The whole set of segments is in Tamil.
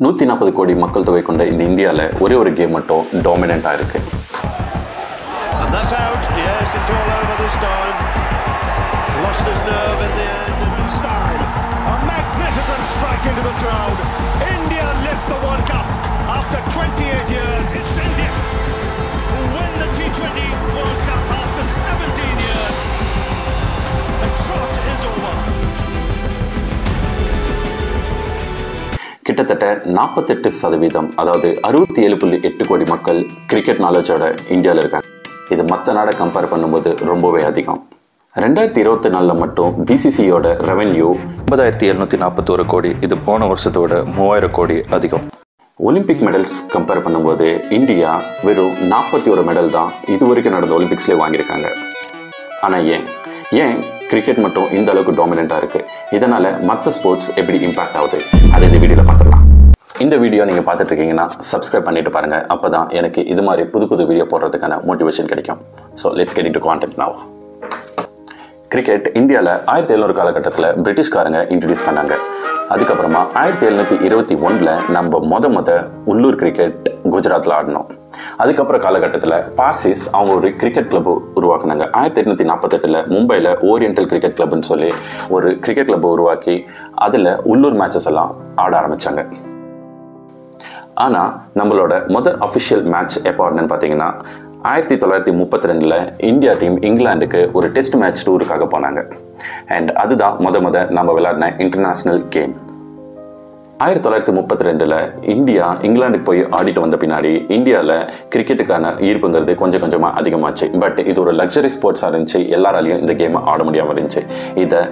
140 கோடி மக்கள் தொகை கொண்ட இந்த இந்தியால ஒரே ஒரு கேம் மட்டும் டாமினன்ட்டா இருக்கு. And that's out. Yes, it's all over this time. Lost his nerve in the end. In style. A magnificent strike into the crowd. India lift the World Cup after 28 years. It's India who win the T20 World Cup after 17 years. The trot is over. கிட்டத்தட்ட 48% அதாவது 67.8 கோடி மக்கள் கிரிக்கெட் நாலேஜோட இந்தியாவில் இருக்காங்க. இது மற்ற நாடை கம்பேர் பண்ணும்போது ரொம்பவே அதிகம். 2024 மட்டும் பிசிசியோட ரெவென்யூ 9,741 கோடி. இது போன வருஷத்தோட 3,000 கோடி அதிகம். ஒலிம்பிக் மெடல்ஸ் கம்பேர் பண்ணும்போது இந்தியா வெறும் 41 மெடல் தான் இது வரைக்கும் நடந்த ஒலிம்பிக்ஸ்லேயே வாங்கியிருக்காங்க. ஆனால் ஏன் கிரிக்கெட் மட்டும் இந்த அளவுக்கு டாமினண்ட்டாக இருக்குது? இதனால் மற்ற ஸ்போர்ட்ஸ் எப்படி இம்பாக்ட் ஆகுது அதை இந்த வீடியோவில் பார்த்துடலாம். இந்த வீடியோ நீங்கள் பார்த்துட்டு இருக்கீங்கன்னா சப்ஸ்கிரைப் பண்ணிட்டு பாருங்கள். அப்போ தான் எனக்கு இது மாதிரி புது வீடியோ போடுறதுக்கான மோட்டிவேஷன் கிடைக்கும். So let's get into content now. Cricket இந்தியாவில் 1700 காலகட்டத்தில் பிரிட்டிஷ்காரங்க இன்ட்ரடியூஸ் பண்ணாங்க. அதுக்கப்புறமா 1721 நம்ம உள்ளூர் கிரிக்கெட் குஜராத்தில் ஆடினோம். அதுக்கப்புறம் காலகட்டத்தில் பார்சிஸ் அவங்க ஒரு கிரிக்கெட் கிளப் உருவாக்குனாங்க. 1848 மும்பையில் ஓரியண்டல் கிரிக்கெட் கிளப்னு சொல்லி ஒரு கிரிக்கெட் கிளப் உருவாக்கி அதில் உள்ளூர் மேட்சஸ் எல்லாம் ஆட ஆரம்பித்தாங்க. ஆனால் நம்மளோட அஃபிஷியல் மேட்ச் எப்போ ஆடினு பார்த்தீங்கன்னா 1932 இந்தியா டீம் இங்கிலாந்துக்கு ஒரு டெஸ்ட் மேட்ச் டூருக்காக போனாங்க. அண்ட் அதுதான் நம்ம விளையாடின இன்டர்நேஷ்னல் கேம். 1932 இந்தியா இங்கிலாந்துக்கு போய் ஆடிட்டு வந்த பின்னாடி இந்தியாவில் கிரிக்கெட்டுக்கான ஈர்ப்புங்கிறது கொஞ்சமாக அதிகமாச்சு. பட் இது ஒரு லக்ஸரி ஸ்போர்ட்ஸாக இருந்துச்சு. எல்லாராலையும் இந்த கேமை ஆட முடியாமல் இருந்துச்சு. இதை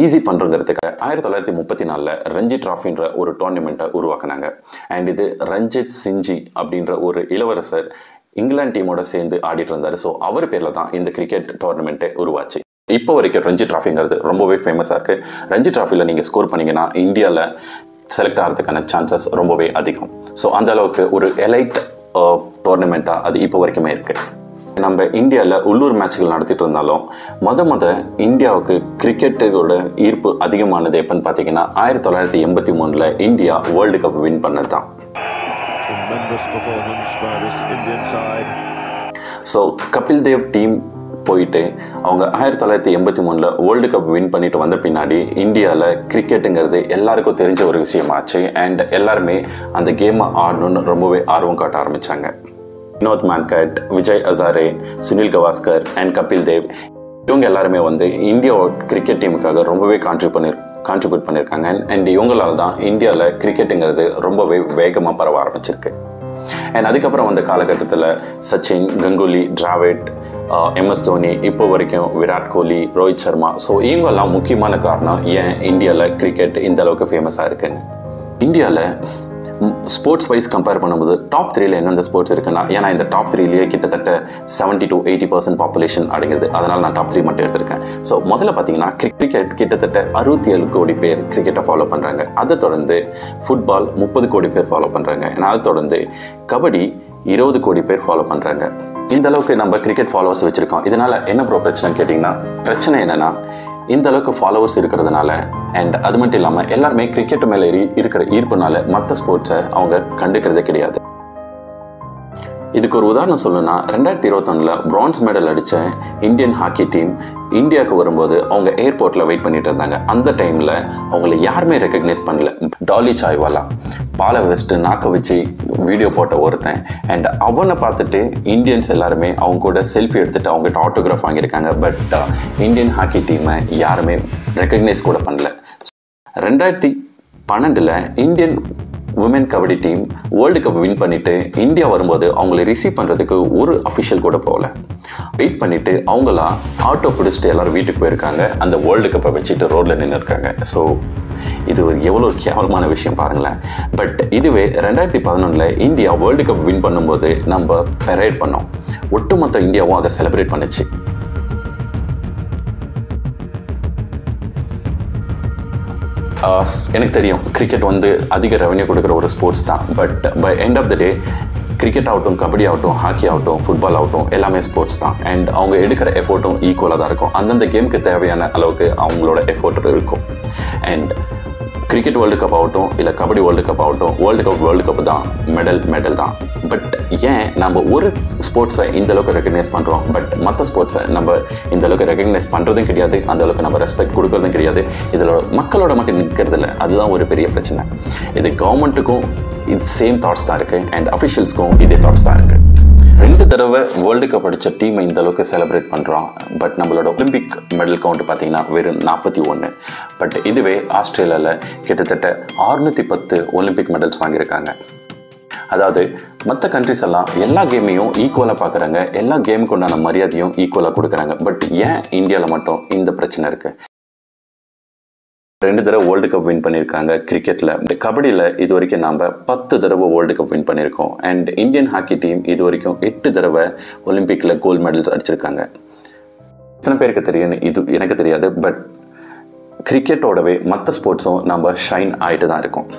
ஈஸி பண்ணுறதுக்கு 1934 ரஞ்சி டிராஃபின்ற ஒரு டோர்னமெண்ட்டை உருவாக்குனாங்க. அண்ட் இது ரஞ்சித் சிங்ஜி அப்படின்ற ஒரு இளவரசர் இங்கிலாந்து டீமோட சேர்ந்து ஆடிட்டு இருந்தார். ஸோ அவர் பேரில் தான் இந்த கிரிக்கெட் டோர்னமெண்ட்டே உருவாச்சு. இப்போ வரைக்கும் ரஞ்சி டிராஃபிங்கிறது ரொம்பவே ஃபேமஸாக இருக்குது. ரஞ்சி டிராஃபியில் நீங்கள் ஸ்கோர் பண்ணிங்கன்னா இந்தியாவில் செலக்ட் ஆகிறதுக்கான சான்சஸ் ரொம்பவே அதிகம். ஸோ அந்த அளவுக்கு ஒரு எலைட் டோர்னமெண்ட்டாக அது இப்போ வரைக்குமே இருக்குது. நம்ம இந்தியாவில் உள்ளூர் மேட்ச்கள் நடத்திட்டு இருந்தாலும் இந்தியாவுக்கு கிரிக்கெட்டோட ஈர்ப்பு அதிகமானது எப்போன்னு பார்த்தீங்கன்னா 1983 இந்தியா வேர்ல்டு கப் வின் பண்ணது தான். ஸோ கபில் தேவ் டீம் போயிட்டு அவங்க 1983 வேர்ல்டு கப் வின் பண்ணிட்டு வந்த பின்னாடி இந்தியாவில் கிரிக்கெட்டுங்கிறது எல்லாருக்கும் தெரிஞ்ச ஒரு விஷயமாச்சு. அண்ட் எல்லாருமே அந்த கேமை ஆடணும்னு ரொம்பவே ஆர்வம் காட்ட ஆரம்பித்தாங்க. வினோத் மான்கட், விஜய் ஹசாரே, சுனில் கவாஸ்கர் அண்ட் கபில் தேவ் இவங்க எல்லாருமே இந்தியா கிரிக்கெட் டீமுக்காக ரொம்பவே கான்ட்ரிபியூட் பண்ணியிருக்காங்க. அண்ட் இவங்களால தான் இந்தியாவில் கிரிக்கெட்டுங்கிறது ரொம்பவே வேகமாக பரவ ஆரம்பிச்சிருக்கு. அண்ட் அதுக்கப்புறம் வந்த காலகட்டத்தில் சச்சின், கங்குலி, டிராவிட், MS தோனி, இப்போ வரைக்கும் விராட் கோலி, ரோஹித் சர்மா, ஸோ இவங்கெல்லாம் முக்கியமான காரணம் ஏன் இந்தியாவில் கிரிக்கெட் இந்த அளவுக்கு ஃபேமஸாக இருக்குன்னு. இந்தியாவில் ஸ்போர்ட்ஸ் வைஸ் கம்பேர் பண்ணும்போது டாப் 3ல எந்தெந்த ஸ்போர்ட்ஸ் இருக்குன்னா, ஏன்னா இந்த டாப் 3லயே கிட்டத்தட்ட 70 to 80% பாப்புலேஷன் அடங்குது. அதனால் நான் டாப் 3 மட்டும் எடுத்திருக்கேன். ஸோ முதல்ல பார்த்தீங்கன்னா கிரிக்கெட் கிட்டத்தட்ட 67 கோடி பேர் கிரிக்கெட்டை ஃபாலோ பண்ணுறாங்க. அதை தொடர்ந்து ஃபுட்பால் 30 கோடி பேர் ஃபாலோ பண்ணுறாங்க. அதை தொடர்ந்து கபடி 20 கோடி பேர் ஃபாலோ பண்ணுறாங்க. இந்த அளவுக்கு நம்ம கிரிக்கெட் ஃபாலோவர்ஸ் வச்சுருக்கோம். இதனால் என்ன பிரச்சனைன்னு கேட்டிங்கன்னா, பிரச்சனை என்னென்னா இந்த அளவுக்கு ஃபாலோவர்ஸ் இருக்கிறதுனால அண்ட் அது மட்டும் இல்லாமல் எல்லாருமே கிரிக்கெட் மேலே இருக்கிற ஈர்ப்புனால மற்ற ஸ்போர்ட்ஸை அவங்க கண்டுக்கிறதே கிடையாது. இதுக்கு ஒரு உதாரணம் சொல்லணும்னா 2021 பிரான்ஸ் மெடல் அடித்த இந்தியன் ஹாக்கி டீம் இந்தியாவுக்கு வரும்போது அவங்க ஏர்போர்ட்டில் வெயிட் பண்ணிட்டு இருந்தாங்க. அந்த டைமில் அவங்கள யாருமே ரெக்கக்னைஸ் பண்ணல. டாலி சாய்வாலா பாலை வச்சுட்டு நாக்க வச்சு வீடியோ போட்ட ஒருத்தன். அண்ட் அவனை பார்த்துட்டு இந்தியன்ஸ் எல்லாருமே அவங்க கூட செல்ஃபி எடுத்துகிட்டு அவங்ககிட்ட ஆட்டோகிராஃப் வாங்கியிருக்காங்க. பட் இந்தியன் ஹாக்கி டீமை யாருமே ரெக்கக்னைஸ் கூட பண்ணல. 2012 Indian woman kabaddi team world cup win பண்ணிட்டு இந்தியா வரும்போது அவங்களை ரிசீவ் பண்ணுறதுக்கு ஒரு அஃபிஷியல் கூட போகல. வெயிட் பண்ணிட்டு அவங்களா ஆட்டோ பிடிச்சிட்டு எல்லாரும் வீட்டுக்கு போயிருக்காங்க. அந்த வேர்ல்டு கப்பை வச்சுட்டு ரோட்ல நின்று இருக்காங்க. ஸோ இது ஒரு எவ்வளோ ஒரு கேவலமான விஷயம் பாருங்களேன். பட் இதுவே 2011 இந்தியா வேர்ல்டு கப் வின் பண்ணும்போது நம்ம பெரேட் பண்ணோம். ஒட்டுமொத்த இந்தியாவும் அதை செலிப்ரேட் பண்ணுச்சு. எனக்கு தெரியும் கிரிக்கெட் அதிக ரெவன்யூ கொடுக்குற ஒரு ஸ்போர்ட்ஸ் தான். But by end of the day cricket ஆகட்டும், கபடி ஆகட்டும், ஹாக்கி ஆகட்டும், ஃபுட்பால் ஆகட்டும், எல்லாமே ஸ்போர்ட்ஸ் தான். அண்ட் அவங்க எடுக்கிற எஃபோர்ட்டும் ஈக்குவலாக தான் இருக்கும். அந்தந்த கேமுக்கு தேவையான அளவுக்கு அவங்களோட எஃபோர்ட் இருக்கும். அண்ட் கிரிக்கெட் வேர்ல்டு கப் ஆகட்டும் இல்லை கபடி வேர்ல்டு கப் ஆகட்டும், வேர்ல்டு கப் தான் மெடல் தான். பட் ஏன் நம்ம ஒரு ஸ்போர்ட்ஸை இந்த அளவுக்கு ரெகக்னைஸ் பண்ணுறோம், பட் மற்ற ஸ்போர்ட்ஸை நம்ம இந்த அளவுக்கு ரெகக்னைஸ் பண்ணுறதும் கிடையாது, அந்த அளவுக்கு நம்ம ரெஸ்பெக்ட் கொடுக்கறதும் கிடையாது. இதில் மக்களோட மட்டும் நிற்கிறது இல்லை, அதுதான் ஒரு பெரிய பிரச்சனை. இது கவர்மெண்ட்டுக்கும் இது சேம் தாட்ஸ் தான் இருக்குது, அண்ட் அஃபிஷியல்ஸ்க்கும் இதே தாட்ஸ் தான் இருக்குது. 2 தடவை வேர்ல்டு கப் அடித்த டீமை இந்த அளவுக்கு செலிப்ரேட் பண்ணுறோம். பட் நம்மளோட ஒலிம்பிக் மெடல் கவுண்ட் பார்த்தீங்கன்னா வெறும் 41. பட் இதுவே ஆஸ்திரேலியாவில் கிட்டத்தட்ட 610 ஒலிம்பிக் மெடல்ஸ் வாங்கியிருக்காங்க. அதாவது மற்ற கண்ட்ரிஸ் எல்லாம் எல்லா கேமையும் ஈக்குவலாக பார்க்குறாங்க, எல்லா கேமுக்கு உண்டான மரியாதையும் ஈக்குவலாக கொடுக்குறாங்க. பட் ஏன் இந்தியாவில் மட்டும் இந்த பிரச்சனை இருக்குது? 2 தடவை வேர்ல்டு கப் வின் பண்ணியிருக்காங்க கிரிக்கெட்டில். கபடியில் இது வரைக்கும் நாம் 10 தடவை வேர்ல்டு கப் வின் பண்ணியிருக்கோம். அண்ட் இந்தியன் ஹாக்கி டீம் இது வரைக்கும் 8 தடவை ஒலிம்பிக்கில் கோல்டு மெடல்ஸ் அடிச்சிருக்காங்க. எத்தனை பேருக்கு தெரியும்னு இது எனக்கு தெரியாது. பட் கிரிக்கெட்டோடவே மற்ற ஸ்போர்ட்ஸும் நம்ம ஷைன் ஆகிட்டு தான் இருக்கோம்.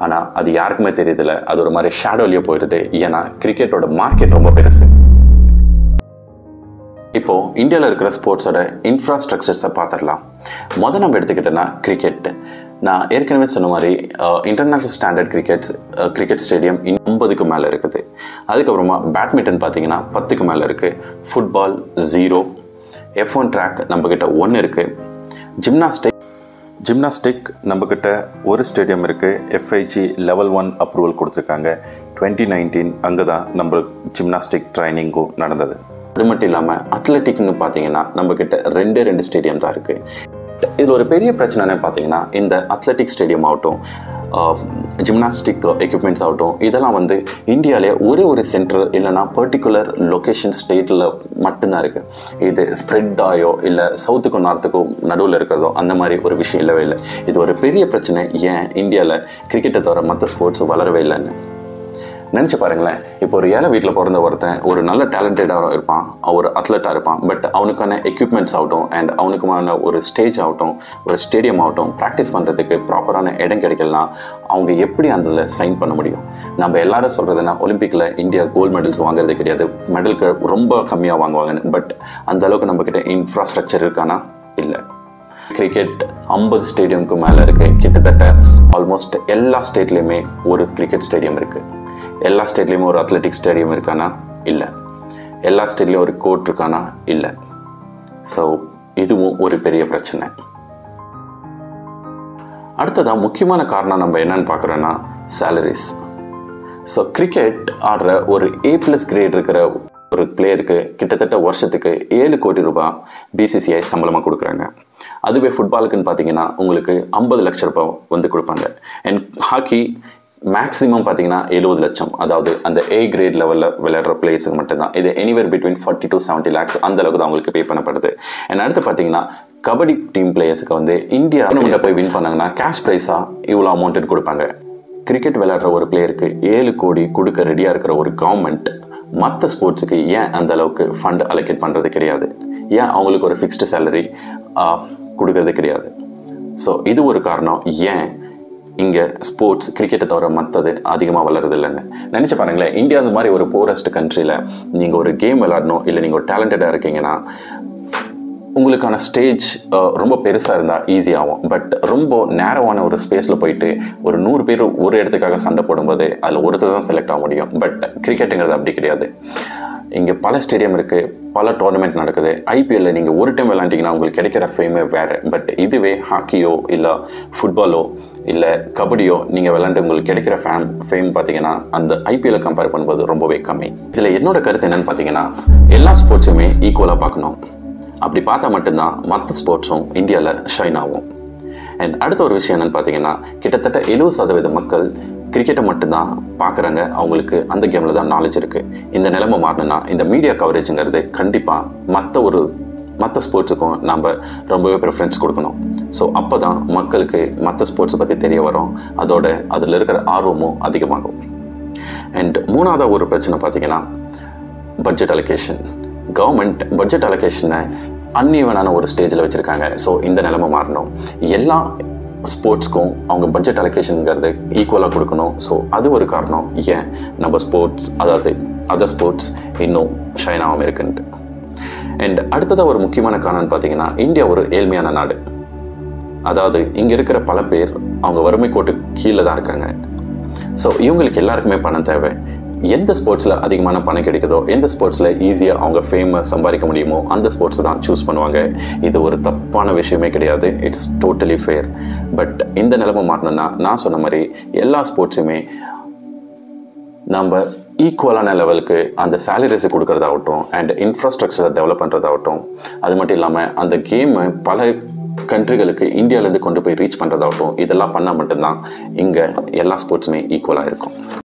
ஆனால் அது யாருக்குமே தெரியுதில்ல, அது ஒரு மாதிரி ஷேடோலியே போயிடுது. ஏன்னா கிரிக்கெட்டோட மார்க்கெட் ரொம்ப பெருசு. இப்போது இந்தியாவில் இருக்கிற ஸ்போர்ட்ஸோட இன்ஃப்ராஸ்ட்ரக்சர்ஸை பார்த்துடலாம். நம்ம எடுத்துக்கிட்டோன்னா கிரிக்கெட். நான் ஏற்கனவே சொன்ன மாதிரி இன்டர்நேஷ்னல் ஸ்டாண்டர்ட் கிரிக்கெட் ஸ்டேடியம் 50க்கு மேலே இருக்குது. அதுக்கப்புறமா பேட்மிண்டன் பார்த்தீங்கன்னா 10க்கு மேலே இருக்குது. ஃபுட்பால் 0, F1 ட்ராக் நம்மக்கிட்ட 1 இருக்குது. ஜிம்னாஸ்டிக் நம்மக்கிட்ட ஒரு ஸ்டேடியம் இருக்குது. FIG லெவல் 1 அப்ரூவல் கொடுத்துருக்காங்க. 2019 அங்கே தான் நம்ம ஜிம்னாஸ்டிக் ட்ரைனிங்கும் நடந்தது. அது மட்டும் இல்லாமல் அத்லெட்டிக்னு பார்த்தீங்கன்னா நம்மக்கிட்ட 2 ஸ்டேடியம் தான் இருக்குது. இதில் ஒரு பெரிய பிரச்சனைன்னு பார்த்தீங்கன்னா இந்த அத்லெட்டிக் ஸ்டேடியம் ஆகட்டும், ஜிம்னாஸ்டிக் எக்யூப்மெண்ட்ஸ் ஆகட்டும், இதெல்லாம் வந்து இந்தியாவிலே ஒரு சென்டர் இல்லைனா பர்டிகுலர் லொக்கேஷன் ஸ்டேட்டில் மட்டும்தான் இருக்குது. இது ஸ்ப்ரெட் ஆயோ இல்லை சவுத்துக்கும் நார்த்துக்கும் நடுவில் இருக்கிறதோ அந்த மாதிரி ஒரு விஷயம் இல்லவே இல்லை. இது ஒரு பெரிய பிரச்சனை. ஏன் இந்தியாவில் கிரிக்கெட்டை தவிர மற்ற ஸ்போர்ட்ஸ் வளரவே இல்லைன்னு நினச்சி பாருங்களேன். இப்போ ஒரு ஏழை வீட்டில் பிறந்த ஒருத்தன் ஒரு நல்ல டேலண்டடாக இருப்பான், ஒரு அத்லெட்டாக இருப்பான். பட் அவனுக்கான எக்யூப்மெண்ட்ஸ் ஆகட்டும் அண்ட் அவனுக்குமான ஒரு ஸ்டேஜ் ஆகட்டும், ஒரு ஸ்டேடியம் ஆகட்டும், ப்ராக்டிஸ் பண்ணுறதுக்கு ப்ராப்பரான இடம் கிடைக்கலாம். அவங்க எப்படி அதில் சைன் பண்ண முடியும்? நம்ம எல்லாரும் சொல்கிறதுனா ஒலிம்பிக்கில் இந்தியா கோல்டு மெடல்ஸ் வாங்குறது கிடையாது, மெடலுக்கு ரொம்ப கம்மியாக வாங்குவாங்கன்னு. பட் அந்த அளவுக்கு நம்மக்கிட்ட இன்ஃப்ராஸ்ட்ரக்சர் இருக்கானா? இல்லை. கிரிக்கெட் 50 ஸ்டேடியமுக்கு மேலே இருக்குது. கிட்டத்தட்ட ஆல்மோஸ்ட் எல்லா ஸ்டேட்லேயுமே ஒரு கிரிக்கெட் ஸ்டேடியம் இருக்குது. எல்லா ஸ்டேட்லேயுமே ஒரு அத்லெட்டிக் ஸ்டேடியம் இருக்கானா? இல்லை. எல்லா ஸ்டேட்லேயும் ஒரு கோர்ட் இருக்கானா? இல்லை. ஸோ இதுவும் ஒரு பெரிய பிரச்சனை. அடுத்ததாக முக்கியமான காரணம் நம்ம என்னன்னு பார்க்குறோன்னா சேலரிஸ். ஸோ கிரிக்கெட் ஆடுற ஒரு A+ கிரேட் இருக்கிற ஒரு பிளேயருக்கு கிட்டத்தட்ட வருஷத்துக்கு 7 கோடி ரூபாய் BCCI சம்பளமாக கொடுக்குறாங்க. அதுவே ஃபுட்பாலுக்குன்னு பார்த்தீங்கன்னா உங்களுக்கு 50 லட்சம் ரூபாய் வந்து கொடுப்பாங்க. அண்ட் ஹாக்கி மேக்ஸிமம் பார்த்தீங்கன்னா 70 லட்சம், அதாவது அந்த A கிரேட் லெவலில் விளையாடுற பிளேயர்ஸுக்கு மட்டும்தான். இது எனிவேர் பிட்வீன் 40 to 70 lakhs அந்த அளவுக்கு தான் அவங்களுக்கு பே பண்ணப்படுது. அண்ட் அடுத்து பார்த்தீங்கன்னா கபடி டீம் பிளேயர்ஸுக்கு வந்து இந்தியா போய் வின் பண்ணாங்கன்னா கேஷ் ப்ரைஸாக இவ்வளோ அமௌண்ட்டு கொடுப்பாங்க. கிரிக்கெட் விளையாடுற ஒரு பிளேயருக்கு 7 கோடி கொடுக்க ரெடியாக இருக்கிற ஒரு கவர்மெண்ட் மற்ற ஸ்போர்ட்ஸுக்கு ஏன் அந்த அளவுக்கு ஃபண்ட் அலோகேட் பண்ணுறது கிடையாது? ஏன் அவங்களுக்கு ஒரு ஃபிக்ஸ்டு சேலரி கொடுக்கறது கிடையாது? ஸோ இது ஒரு காரணம் ஏன் இங்கே ஸ்போர்ட்ஸ் கிரிக்கெட்டை தவிர மற்றது அதிகமாக வளருது இல்லைன்னு நினச்சி பாருங்களேன். இந்தியா அந்த மாதிரி ஒரு போரஸ்ட் கண்ட்ரியில் நீங்கள் ஒரு கேம் விளையாடணும் இல்லை நீங்கள் ஒரு டேலண்டடாக இருக்கீங்கன்னா உங்களுக்கான ஸ்டேஜ் ரொம்ப பெருசாக இருந்தால் ஈஸியாகும். பட் ரொம்ப நேரவான ஒரு ஸ்பேஸில் போயிட்டு ஒரு 100 பேர் ஒரு இடத்துக்காக சண்டை போடும்போது அதில் ஒருத்தர் தான் செலக்ட் ஆக முடியும். பட் கிரிக்கெட்டுங்கிறது அப்படி கிடையாது. இங்கே பல ஸ்டேடியம் இருக்குது, பல டோர்னமெண்ட் நடக்குது. IPL நீங்கள் ஒரு டைம் விளையாண்டிங்கன்னா உங்களுக்கு கிடைக்கிற ஃபேமே வேறு. பட் இதுவே ஹாக்கியோ இல்லை ஃபுட்பாலோ இல்லை கபடியோ நீங்கள் விளையாண்டு உங்களுக்கு கிடைக்கிற ஃபேம் பார்த்தீங்கன்னா அந்த IPL கம்பேர் பண்ணும்போது ரொம்பவே கம்மி. இதில் என்னோட கருத்து என்னென்னு பார்த்தீங்கன்னா எல்லா ஸ்போர்ட்ஸுமே ஈக்குவலாக பார்க்கணும். அப்படி பார்த்தா மட்டும்தான் மற்ற ஸ்போர்ட்ஸும் இந்தியாவில் ஷைன் ஆகும். அண்ட் அடுத்த ஒரு விஷயம் என்னென்னு பார்த்தீங்கன்னா கிட்டத்தட்ட 70% மக்கள் கிரிக்கெட்டை மட்டும்தான் பார்க்குறாங்க. அவங்களுக்கு அந்த கேமில் தான் நாலேஜ் இருக்குது. இந்த நிலைமை மாறணும்னா இந்த மீடியா கவரேஜுங்கிறது கண்டிப்பாக மற்ற ஸ்போர்ட்ஸுக்கும் நம்ம ரொம்பவே ப்ரிஃபரன்ஸ் கொடுக்கணும். ஸோ அப்போ தான் மக்களுக்கு மற்ற ஸ்போர்ட்ஸை பற்றி தெரிய வரும், அதில் இருக்கிற ஆர்வமும் அதிகமாகும். அண்ட் மூணாவது ஒரு பிரச்சனை பார்த்தீங்கன்னா பட்ஜெட் அலோகேஷன். கவர்மெண்ட் பட்ஜெட் அலோகேஷனை அன்ஈவனான ஒரு ஸ்டேஜில் வச்சுருக்காங்க. ஸோ இந்த நிலைமை மாறணும். எல்லா ஸ்போர்ட்ஸ்க்கும் அவங்க பட்ஜெட் அலோகேஷனுங்கிறது ஈக்குவலாக கொடுக்கணும். ஸோ அது ஒரு காரணம் ஏன் நம்ம ஸ்போர்ட்ஸ் அதாவது அதர் ஸ்போர்ட்ஸ் இன்னும் ஷைன் ஆகாமல் இருக்குன்ட்டு. அண்ட் அடுத்ததாக ஒரு முக்கியமான காரணம்னு பார்த்தீங்கன்னா இந்தியா ஒரு ஏழ்மையான நாடு. அதாவது இங்கே இருக்கிற பல பேர் அவங்க வறுமை கோட்டு கீழே தான் இருக்காங்க. ஸோ இவங்களுக்கு எல்லாருக்குமே பணம் தேவை. எந்த ஸ்போர்ட்ஸில் அதிகமான பணம் கிடைக்குதோ, எந்த ஸ்போர்ட்ஸில் ஈஸியாக அவங்க ஃபேமஸ் சம்பாதிக்க முடியுமோ அந்த ஸ்போர்ட்ஸை தான் சூஸ் பண்ணுவாங்க. இது ஒரு தப்பான விஷயமே கிடையாது. It's totally fair. பட் இந்த நிலைமை மாட்டணும்னா நான் சொன்ன மாதிரி எல்லா ஸ்போர்ட்ஸுமே நம்ம ஈக்குவலான லெவலுக்கு அந்த சேலரிஸை கொடுக்கறதாகட்டும் அண்ட் இன்ஃப்ராஸ்ட்ரக்சரை டெவலப் பண்ணுறதாகட்டும், அது மட்டும் இல்லாமல் அந்த கேமை பல கண்ட்ரிகளுக்கு இந்தியாவிலேருந்து கொண்டு போய் ரீச் பண்ணுறதாகட்டும், இதெல்லாம் பண்ணால் மட்டும்தான் இங்கே எல்லா ஸ்போர்ட்ஸுமே ஈக்குவலாக இருக்கும்.